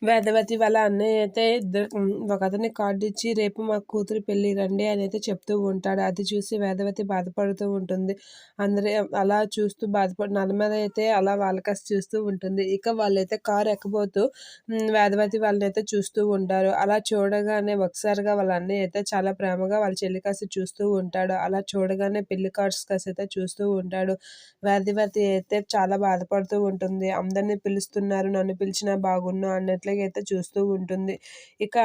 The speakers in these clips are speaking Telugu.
వేదవతి వాళ్ళ అన్నయ్య అయితే ఒకతనికి కార్డు ఇచ్చి రేపు మా కూతురు పెళ్ళి రండి అని అయితే చెప్తూ ఉంటాడు. అది చూసి వేదవతి బాధపడుతూ ఉంటుంది. అందరూ అలా చూస్తూ నల మీద అయితే అలా వాళ్ళకసి చూస్తూ ఉంటుంది. ఇక వాళ్ళైతే కారు ఎక్కబోతూ వేదవతి వాళ్ళనైతే చూస్తూ ఉంటారు. అలా చూడగానే ఒకసారిగా వాళ్ళ అన్నయ్య అయితే చాలా ప్రేమగా వాళ్ళ చెల్లి కాసి చూస్తూ ఉంటాడు. అలా చూడగానే పెళ్లి కార్డ్స్ కాసి అయితే చూస్తూ ఉంటాడు. వేదవతి అయితే చాలా బాధపడుతూ ఉంటుంది. అందరిని పిలుస్తున్నారు, నన్ను పిలిచినా బాగున్ను అన్నట్లుగా అయితే చూస్తూ ఉంటుంది. ఇక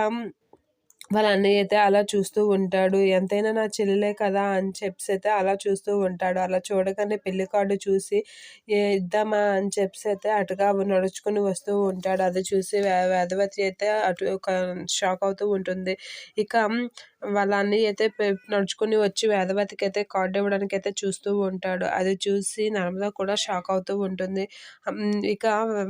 వాళ్ళ అన్నయ్య అయితే అలా చూస్తూ ఉంటాడు. ఎంతైనా నా చెల్లెలే కదా అని చెప్పేసైతే అలా చూస్తూ ఉంటాడు. అలా చూడగానే పెళ్లి కార్డు చూసి ఇద్దామా అని చెప్పేసైతే అటుగా నడుచుకొని వస్తూ ఉంటాడు. అది చూసి వేదవతి అయితే అటు ఒక షాక్ అవుతూ ఉంటుంది. ఇక వాళ్ళ అన్నయ్య అయితే నడుచుకొని వచ్చి వేదవతికి అయితే కార్డు ఇవ్వడానికి అయితే చూస్తూ ఉంటాడు. అది చూసి నర్మద కూడా షాక్ అవుతూ ఉంటుంది. ఇక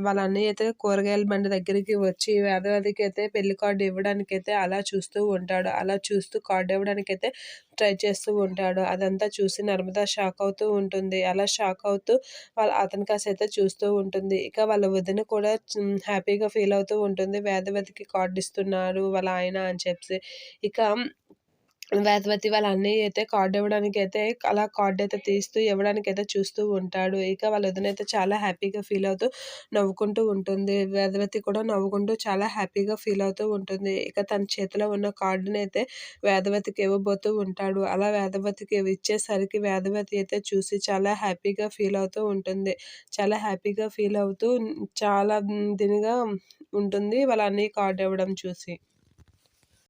వాళ్ళ అన్నయ్య అయితే కూరగాయల బండి దగ్గరికి వచ్చి వేదవతికి అయితే పెళ్లి కార్డు ఇవ్వడానికైతే అలా చూస్తూ ఉంటాడు. అలా చూస్తూ కార్డు ఇవ్వడానికైతే ట్రై చేస్తూ ఉంటాడు. అదంతా చూసి నర్మద షాక్ అవుతూ ఉంటుంది. అలా షాక్ అవుతూ అతని కాసైతే చూస్తూ ఉంటుంది. ఇక వాళ్ళ వదిన కూడా హ్యాపీగా ఫీల్ అవుతూ ఉంటుంది. వేదవతికి కార్డు ఇస్తున్నారు వాళ్ళ ఆయన అని చెప్పి. ఇక వేదవతి వాళ్ళ అన్నయ్య అయితే కార్డ్ ఇవ్వడానికైతే అలా కార్డ్ అయితే తీస్తూ ఇవ్వడానికైతే చూస్తూ ఉంటాడు. ఇక వాళ్ళ వదిన అయితే చాలా హ్యాపీగా ఫీల్ అవుతూ నవ్వుకుంటూ ఉంటుంది. వేదవతి కూడా నవ్వుకుంటూ చాలా హ్యాపీగా ఫీల్ అవుతూ ఉంటుంది. ఇక తన చేతిలో ఉన్న కార్డుని అయితే వేదవతికి ఇవ్వబోతూ ఉంటాడు. అలా వేదవతికి ఇచ్చేసరికి వేదవతి అయితే చూసి చాలా హ్యాపీగా ఫీల్ అవుతూ ఉంటుంది. చాలా హ్యాపీగా ఫీల్ అవుతూ చాలా దీనిగా ఉంటుంది వాళ్ళ అన్నయ్య కార్డ్ ఇవ్వడం చూసి.